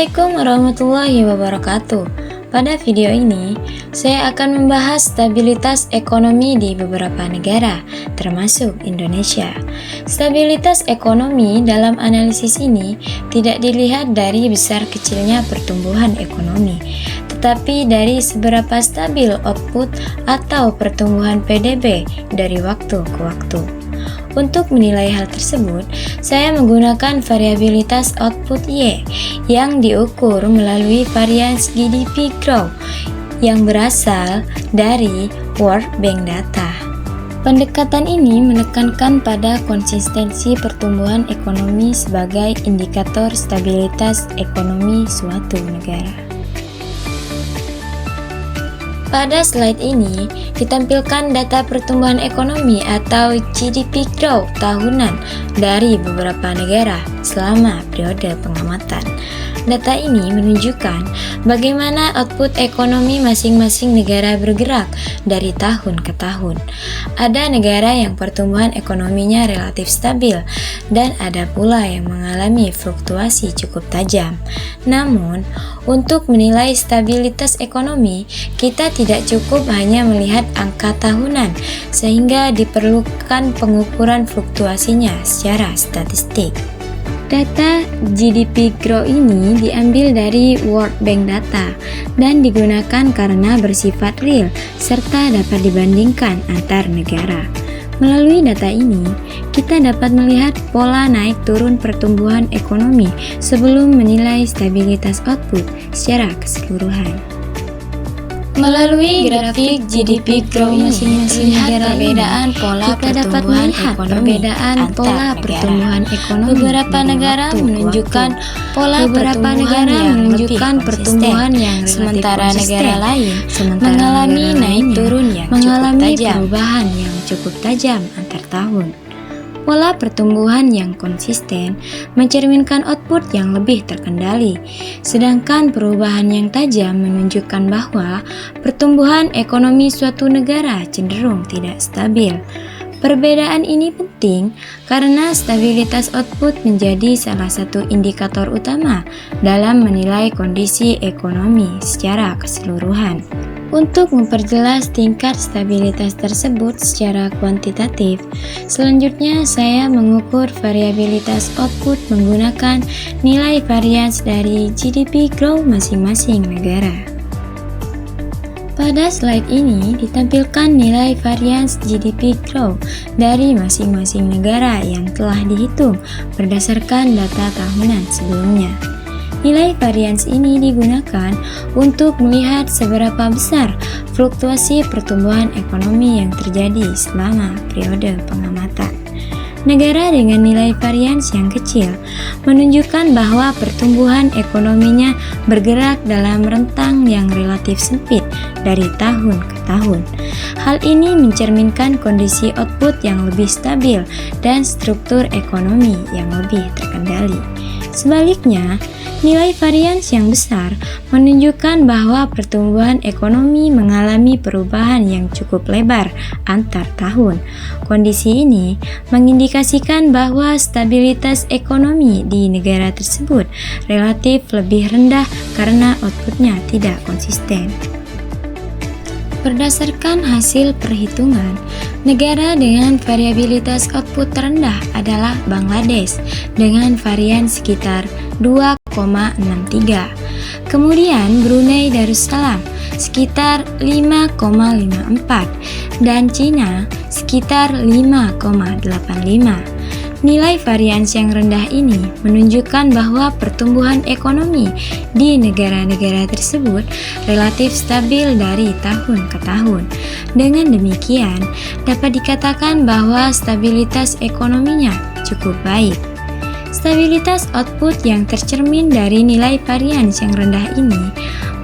Assalamualaikum warahmatullahi wabarakatuh. Pada video ini, saya akan membahas stabilitas ekonomi di beberapa negara, termasuk Indonesia. Stabilitas ekonomi dalam analisis ini tidak dilihat dari besar kecilnya pertumbuhan ekonomi, tetapi dari seberapa stabil output atau pertumbuhan PDB dari waktu ke waktu. Untuk menilai hal tersebut, saya menggunakan variabilitas output Y yang diukur melalui varians GDP Growth yang berasal dari World Bank data. Pendekatan ini menekankan pada konsistensi pertumbuhan ekonomi sebagai indikator stabilitas ekonomi suatu negara. Pada slide ini ditampilkan data pertumbuhan ekonomi atau GDP growth tahunan dari beberapa negara selama periode pengamatan. Data ini menunjukkan bagaimana output ekonomi masing-masing negara bergerak dari tahun ke tahun. Ada negara yang pertumbuhan ekonominya relatif stabil dan ada pula yang mengalami fluktuasi cukup tajam. Namun, untuk menilai stabilitas ekonomi, kita tidak cukup hanya melihat angka tahunan, sehingga diperlukan pengukuran fluktuasinya secara statistik. Data GDP Growth ini diambil dari World Bank data dan digunakan karena bersifat real serta dapat dibandingkan antar negara. Melalui data ini, kita dapat melihat pola naik turun pertumbuhan ekonomi sebelum menilai stabilitas output secara keseluruhan. Melalui grafik GDP Growth masing-masing negara perbedaan pola pertumbuhan ekonomi antar negara. Beberapa negara menunjukkan pola pertumbuhan yang sementara negara lain mengalami naik turun yang perubahan yang cukup tajam antar tahun. Pola pertumbuhan yang konsisten mencerminkan output yang lebih terkendali, sedangkan perubahan yang tajam menunjukkan bahwa pertumbuhan ekonomi suatu negara cenderung tidak stabil. Perbedaan ini penting karena stabilitas output menjadi salah satu indikator utama dalam menilai kondisi ekonomi secara keseluruhan. Untuk memperjelas tingkat stabilitas tersebut secara kuantitatif, selanjutnya saya mengukur variabilitas output menggunakan nilai varians dari GDP Growth masing-masing negara. Pada slide ini ditampilkan nilai varians GDP Growth dari masing-masing negara yang telah dihitung berdasarkan data tahunan sebelumnya. Nilai varians ini digunakan untuk melihat seberapa besar fluktuasi pertumbuhan ekonomi yang terjadi selama periode pengamatan. Negara dengan nilai varians yang kecil menunjukkan bahwa pertumbuhan ekonominya bergerak dalam rentang yang relatif sempit dari tahun ke tahun. Hal ini mencerminkan kondisi output yang lebih stabil dan struktur ekonomi yang lebih terkendali. Sebaliknya, nilai varians yang besar menunjukkan bahwa pertumbuhan ekonomi mengalami perubahan yang cukup lebar antar tahun. Kondisi ini mengindikasikan bahwa stabilitas ekonomi di negara tersebut relatif lebih rendah karena outputnya tidak konsisten. Berdasarkan hasil perhitungan, negara dengan variabilitas output terendah adalah Bangladesh dengan varian sekitar 2,63. Kemudian Brunei Darussalam sekitar 5,54 dan Cina sekitar 5,85. Nilai varians yang rendah ini menunjukkan bahwa pertumbuhan ekonomi di negara-negara tersebut relatif stabil dari tahun ke tahun. Dengan demikian, dapat dikatakan bahwa stabilitas ekonominya cukup baik. Stabilitas output yang tercermin dari nilai varians yang rendah ini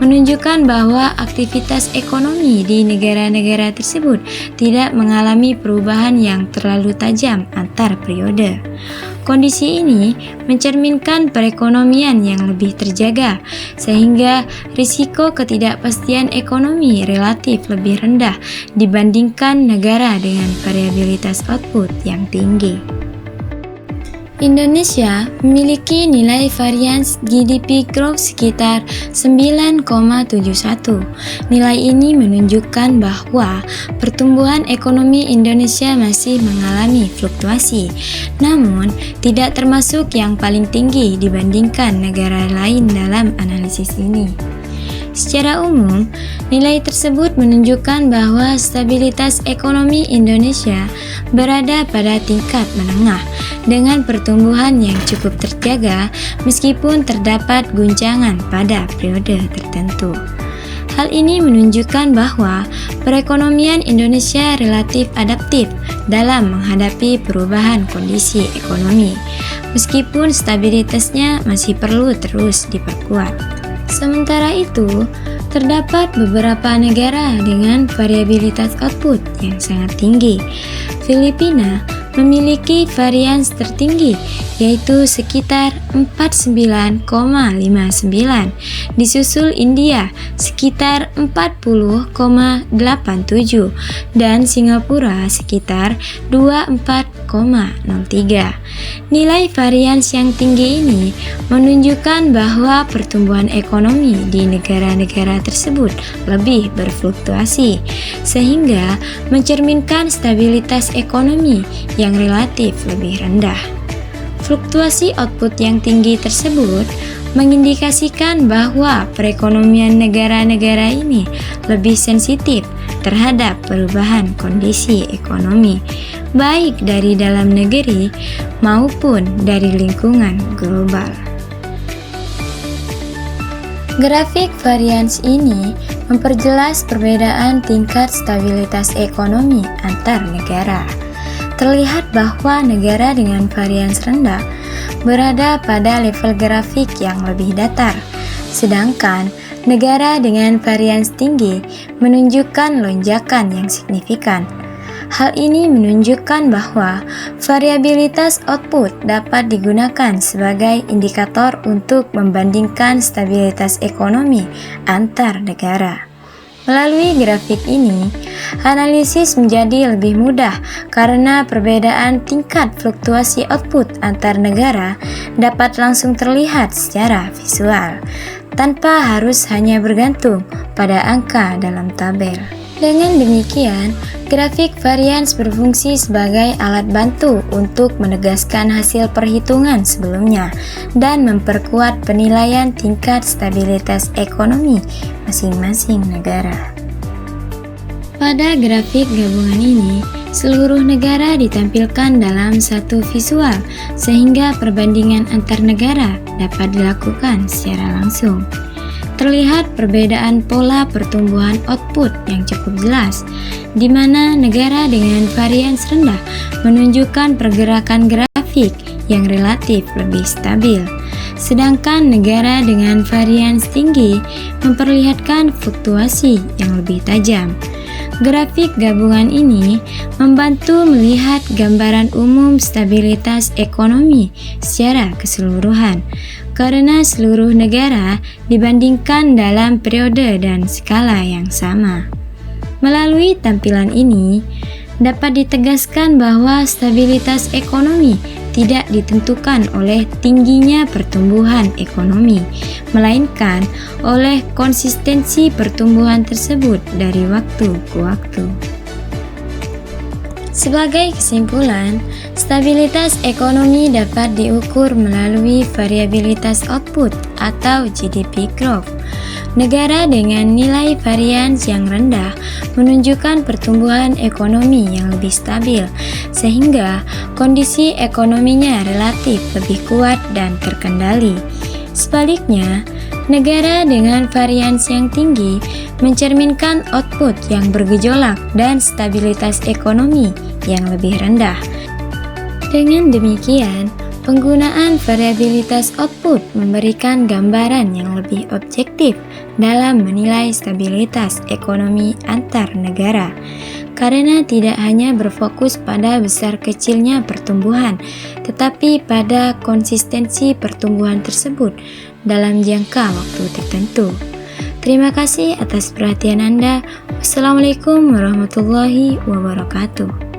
menunjukkan bahwa aktivitas ekonomi di negara-negara tersebut tidak mengalami perubahan yang terlalu tajam antar periode. Kondisi ini mencerminkan perekonomian yang lebih terjaga, sehingga risiko ketidakpastian ekonomi relatif lebih rendah dibandingkan negara dengan variabilitas output yang tinggi. Indonesia memiliki nilai varians GDP growth sekitar 9,71. Nilai ini menunjukkan bahwa pertumbuhan ekonomi Indonesia masih mengalami fluktuasi, namun tidak termasuk yang paling tinggi dibandingkan negara lain dalam analisis ini. Secara umum, nilai tersebut menunjukkan bahwa stabilitas ekonomi Indonesia berada pada tingkat menengah dengan pertumbuhan yang cukup terjaga meskipun terdapat guncangan pada periode tertentu. Hal ini menunjukkan bahwa perekonomian Indonesia relatif adaptif dalam menghadapi perubahan kondisi ekonomi, meskipun stabilitasnya masih perlu terus diperkuat. Sementara itu, terdapat beberapa negara dengan variabilitas output yang sangat tinggi. Filipina memiliki varians tertinggi, yaitu sekitar 49,59, disusul India sekitar 40,87 dan Singapura sekitar 24,03. Nilai varians yang tinggi ini menunjukkan bahwa pertumbuhan ekonomi di negara-negara tersebut lebih berfluktuasi, sehingga mencerminkan stabilitas ekonomi yang relatif lebih rendah. Fluktuasi output yang tinggi tersebut mengindikasikan bahwa perekonomian negara-negara ini lebih sensitif terhadap perubahan kondisi ekonomi, baik dari dalam negeri maupun dari lingkungan global. Grafik varians ini memperjelas perbedaan tingkat stabilitas ekonomi antar negara. Terlihat bahwa negara dengan varians rendah berada pada level grafik yang lebih datar, sedangkan negara dengan varians tinggi menunjukkan lonjakan yang signifikan. Hal ini menunjukkan bahwa variabilitas output dapat digunakan sebagai indikator untuk membandingkan stabilitas ekonomi antar negara. Melalui grafik ini, analisis menjadi lebih mudah karena perbedaan tingkat fluktuasi output antar negara dapat langsung terlihat secara visual, tanpa harus hanya bergantung pada angka dalam tabel. Dengan demikian, grafik varians berfungsi sebagai alat bantu untuk menegaskan hasil perhitungan sebelumnya dan memperkuat penilaian tingkat stabilitas ekonomi masing-masing negara. Pada grafik gabungan ini, seluruh negara ditampilkan dalam satu visual, sehingga perbandingan antar negara dapat dilakukan secara langsung. Terlihat perbedaan pola pertumbuhan output yang cukup jelas, di mana negara dengan varians rendah menunjukkan pergerakan grafik yang relatif lebih stabil, sedangkan negara dengan varians tinggi memperlihatkan fluktuasi yang lebih tajam. Grafik gabungan ini membantu melihat gambaran umum stabilitas ekonomi secara keseluruhan, karena seluruh negara dibandingkan dalam periode dan skala yang sama. Melalui tampilan ini, dapat ditegaskan bahwa stabilitas ekonomi tidak ditentukan oleh tingginya pertumbuhan ekonomi, melainkan oleh konsistensi pertumbuhan tersebut dari waktu ke waktu. Sebagai kesimpulan, stabilitas ekonomi dapat diukur melalui variabilitas output atau GDP growth. Negara dengan nilai varians yang rendah menunjukkan pertumbuhan ekonomi yang lebih stabil, sehingga kondisi ekonominya relatif lebih kuat dan terkendali. Sebaliknya, negara dengan varians yang tinggi mencerminkan output yang bergejolak dan stabilitas ekonomi yang lebih rendah. Dengan demikian, penggunaan variabilitas output memberikan gambaran yang lebih objektif dalam menilai stabilitas ekonomi antar negara, karena tidak hanya berfokus pada besar kecilnya pertumbuhan, tetapi pada konsistensi pertumbuhan tersebut dalam jangka waktu tertentu. Terima kasih atas perhatian Anda. Wassalamualaikum warahmatullahi wabarakatuh.